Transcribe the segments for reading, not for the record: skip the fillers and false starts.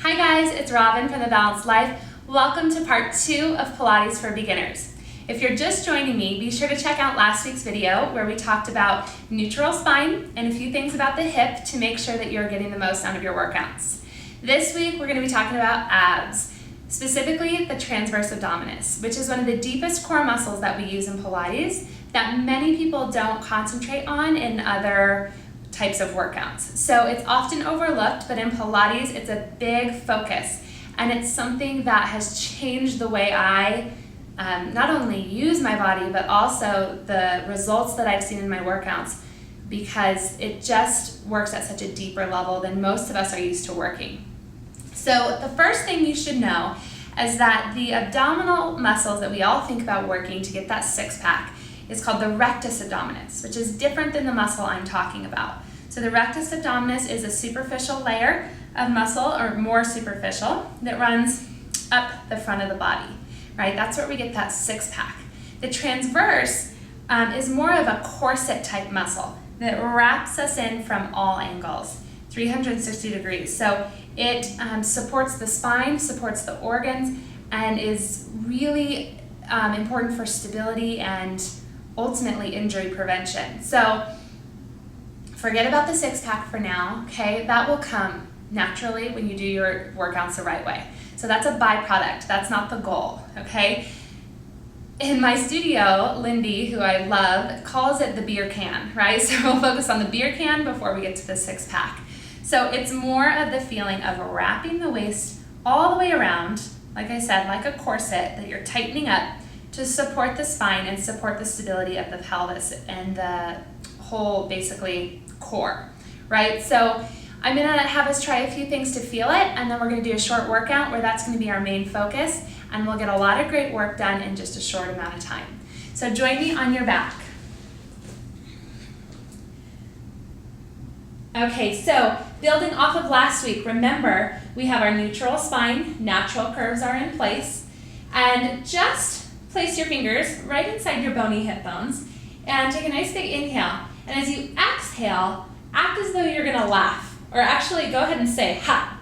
Hi guys, it's Robin from The Balanced Life. Welcome to part 2 of Pilates for Beginners. If you're just joining me, be sure to check out last week's video where we talked about neutral spine and a few things about the hip to make sure that you're getting the most out of your workouts. This week we're going to be talking about abs, specifically the transverse abdominis, which is one of the deepest core muscles that we use in Pilates that many people don't concentrate on in other types of workouts. So it's often overlooked, but in Pilates it's a big focus, and it's something that has changed the way I not only use my body, but also the results that I've seen in my workouts, because it just works at such a deeper level than most of us are used to working. So the first thing you should know is that the abdominal muscles that we all think about working to get that six-pack is called the rectus abdominis, which is different than the muscle I'm talking about. So the rectus abdominis is a superficial layer of muscle, or more superficial, that runs up the front of the body, right? That's where we get that six-pack. The transverse is more of a corset type muscle that wraps us in from all angles, 360 degrees. So it supports the spine, supports the organs, and is really important for stability and ultimately injury prevention. So forget about the six-pack for now, okay? That will come naturally when you do your workouts the right way. So that's a byproduct, that's not the goal, okay? In my studio, Lindy, who I love, calls it the beer can, right? So we'll focus on the beer can before we get to the six-pack. So it's more of the feeling of wrapping the waist all the way around, like I said, like a corset that you're tightening up to support the spine and support the stability of the pelvis and the whole, basically, core, right? So I'm gonna have us try a few things to feel it, and then we're gonna do a short workout where that's gonna be our main focus, and we'll get a lot of great work done in just a short amount of time. So join me on your back. Okay, so building off of last week, remember we have our neutral spine, natural curves are in place, and just place your fingers right inside your bony hip bones and take a nice big inhale. And as you exhale, act as though you're gonna laugh, or actually go ahead and say ha,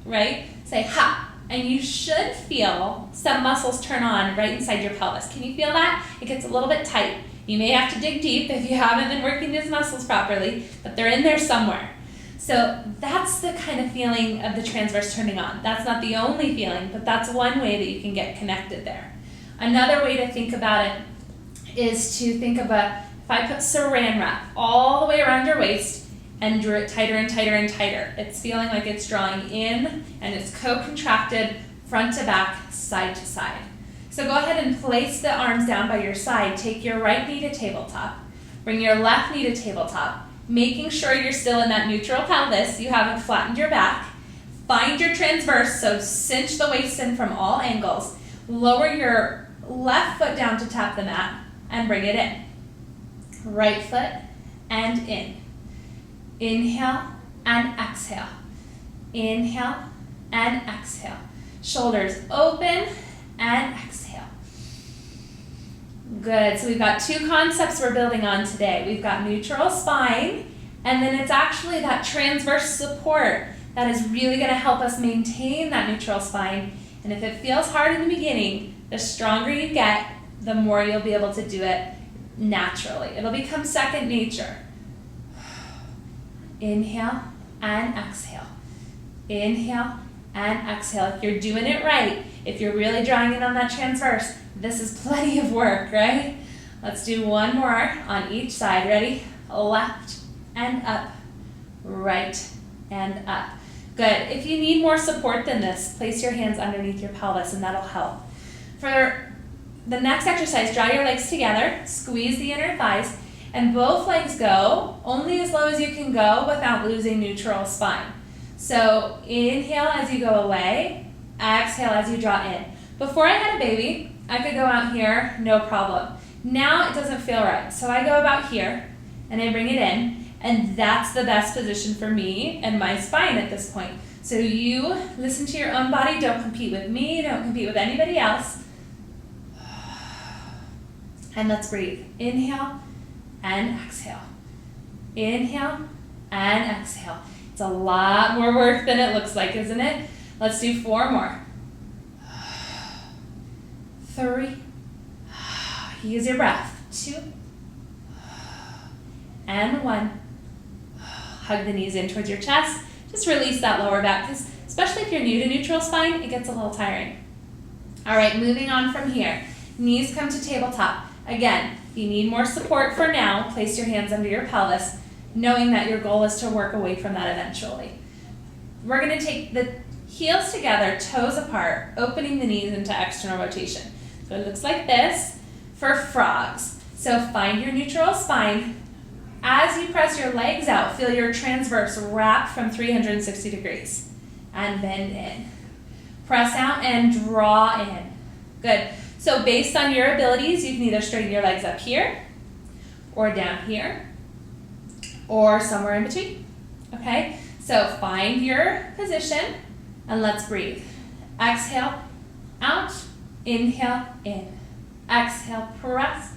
right? Say ha, and you should feel some muscles turn on right inside your pelvis. Can you feel that? It gets a little bit tight. You may have to dig deep if you haven't been working these muscles properly, but they're in there somewhere. So that's the kind of feeling of the transverse turning on. That's not the only feeling, but that's one way that you can get connected there. Another way to think about it is to think of if I put saran wrap all the way around your waist and drew it tighter and tighter and tighter. It's feeling like it's drawing in, and it's co-contracted front to back, side to side. So go ahead and place the arms down by your side. Take your right knee to tabletop. Bring your left knee to tabletop, making sure you're still in that neutral pelvis. You haven't flattened your back. Find your transverse, so cinch the waist in from all angles. Lower your left foot down to tap the mat and bring it in. Right foot and in. Inhale and exhale. Inhale and exhale. Shoulders open and exhale. Good, so we've got two concepts we're building on today. We've got neutral spine, and then it's actually that transverse support that is really gonna help us maintain that neutral spine. And if it feels hard in the beginning, the stronger you get, the more you'll be able to do it naturally. It'll become second nature. Inhale and exhale. Inhale and exhale. If you're doing it right, if you're really drawing in on that transverse, this is plenty of work, right? Let's do one more on each side. Ready? Left and up. Right and up. Good. If you need more support than this, place your hands underneath your pelvis and that'll help. For the next exercise, draw your legs together, squeeze the inner thighs, and both legs go only as low as you can go without losing neutral spine. So inhale as you go away, exhale as you draw in. Before I had a baby, I could go out here, no problem. Now it doesn't feel right. So I go about here and I bring it in, and that's the best position for me and my spine at this point. So you listen to your own body, don't compete with me, don't compete with anybody else. And let's breathe. Inhale and exhale. Inhale and exhale. It's a lot more work than it looks like, isn't it? Let's do 4 more. 3. Use your breath. 2. And 1. Hug the knees in towards your chest. Just release that lower back, because especially if you're new to neutral spine, it gets a little tiring. All right, moving on from here. Knees come to tabletop. Again, if you need more support for now, place your hands under your pelvis, knowing that your goal is to work away from that eventually. We're going to take the heels together, toes apart, opening the knees into external rotation. So it looks like this for frogs. So find your neutral spine. As you press your legs out, feel your transverse wrap from 360 degrees. And bend in. Press out and draw in. Good. So based on your abilities, you can either straighten your legs up here, or down here, or somewhere in between. Okay? So find your position, and let's breathe. Exhale, out. Inhale, in. Exhale, press.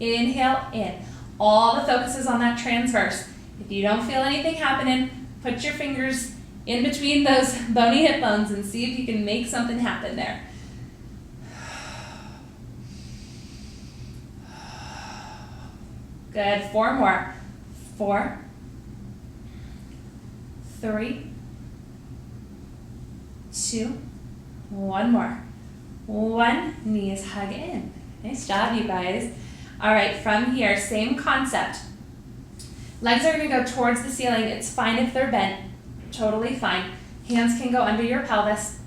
Inhale, in. All the focus is on that transverse. If you don't feel anything happening, put your fingers in between those bony hip bones and see if you can make something happen there. Good. 4 more. 4. 3. 2. 1 more. 1. Knees hug in. Nice job, you guys. All right, from here, same concept. Legs are going to go towards the ceiling. It's fine if they're bent. Totally fine. Hands can go under your pelvis.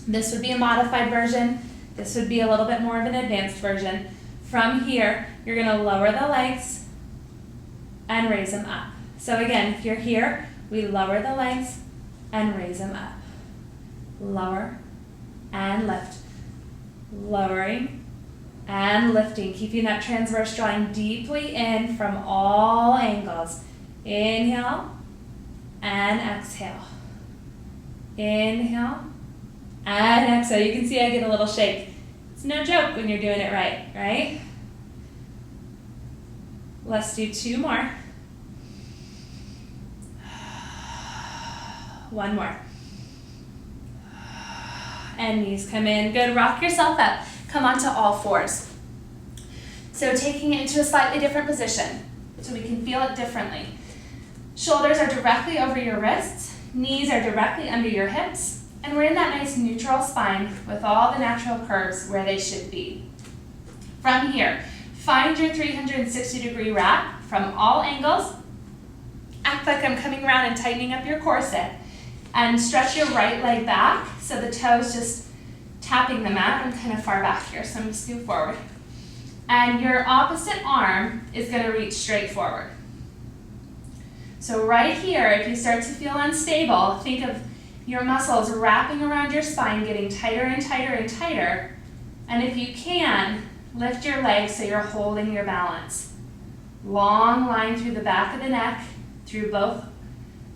This would be a modified version. This would be a little bit more of an advanced version. From here, you're going to lower the legs and raise them up. So again, if you're here, we lower the legs and raise them up. Lower and lift. Lowering and lifting, keeping that transverse drawing deeply in from all angles. Inhale and exhale. Inhale and exhale. You can see I get a little shake. It's no joke when you're doing it right, right? Let's do 2 more. 1 more. And knees come in. Good. Rock yourself up. Come onto all 4s. So taking it into a slightly different position so we can feel it differently. Shoulders are directly over your wrists. Knees are directly under your hips. And we're in that nice neutral spine with all the natural curves where they should be. From here, find your 360-degree wrap from all angles. Act like I'm coming around and tightening up your corset. And stretch your right leg back so the toes just tapping the mat. I'm kind of far back here, so I'm going to scoot forward. And your opposite arm is going to reach straight forward. So right here, if you start to feel unstable, think of your muscles wrapping around your spine, getting tighter and tighter and tighter. And if you can, lift your legs so you're holding your balance. Long line through the back of the neck, through both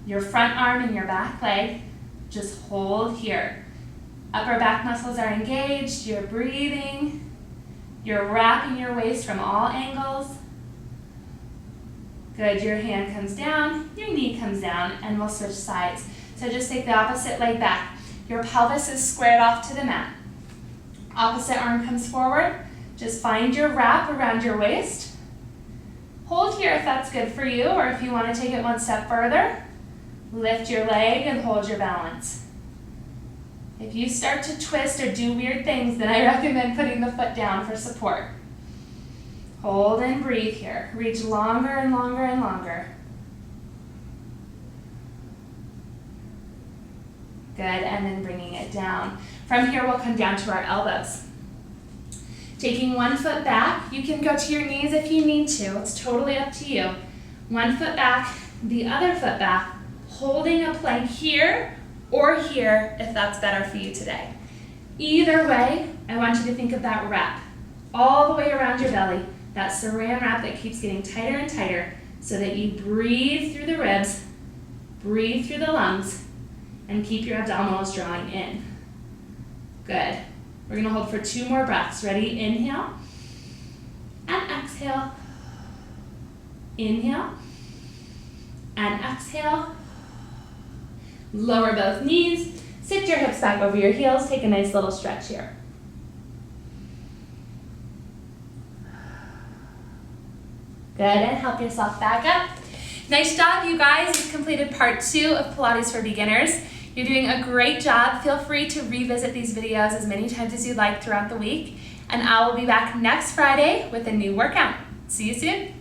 your front arm and your back leg. Just hold here. Upper back muscles are engaged. You're breathing. You're wrapping your waist from all angles. Good. Your hand comes down, your knee comes down, and we'll switch sides. So just take the opposite leg back. Your pelvis is squared off to the mat. Opposite arm comes forward. Just find your wrap around your waist. Hold here if that's good for you, or if you want to take it one step further, lift your leg and hold your balance. If you start to twist or do weird things, then I recommend putting the foot down for support. Hold and breathe here. Reach longer and longer and longer. Good, and then bringing it down. From here, we'll come down to our elbows. Taking one foot back, you can go to your knees if you need to. It's totally up to you. One foot back, the other foot back, holding a plank here or here if that's better for you today. Either way, I want you to think of that wrap all the way around your belly, that saran wrap that keeps getting tighter and tighter so that you breathe through the ribs, breathe through the lungs, and keep your abdominals drawing in. Good. We're going to hold for 2 more breaths. Ready? Inhale and exhale. Inhale and exhale. Lower both knees. Sit your hips hips back over your heels. Take a nice little stretch here. Good, and help yourself back up. Nice job, you guys. You've completed part 2 of Pilates for Beginners. You're doing a great job. Feel free to revisit these videos as many times as you'd like throughout the week. And I will be back next Friday with a new workout. See you soon.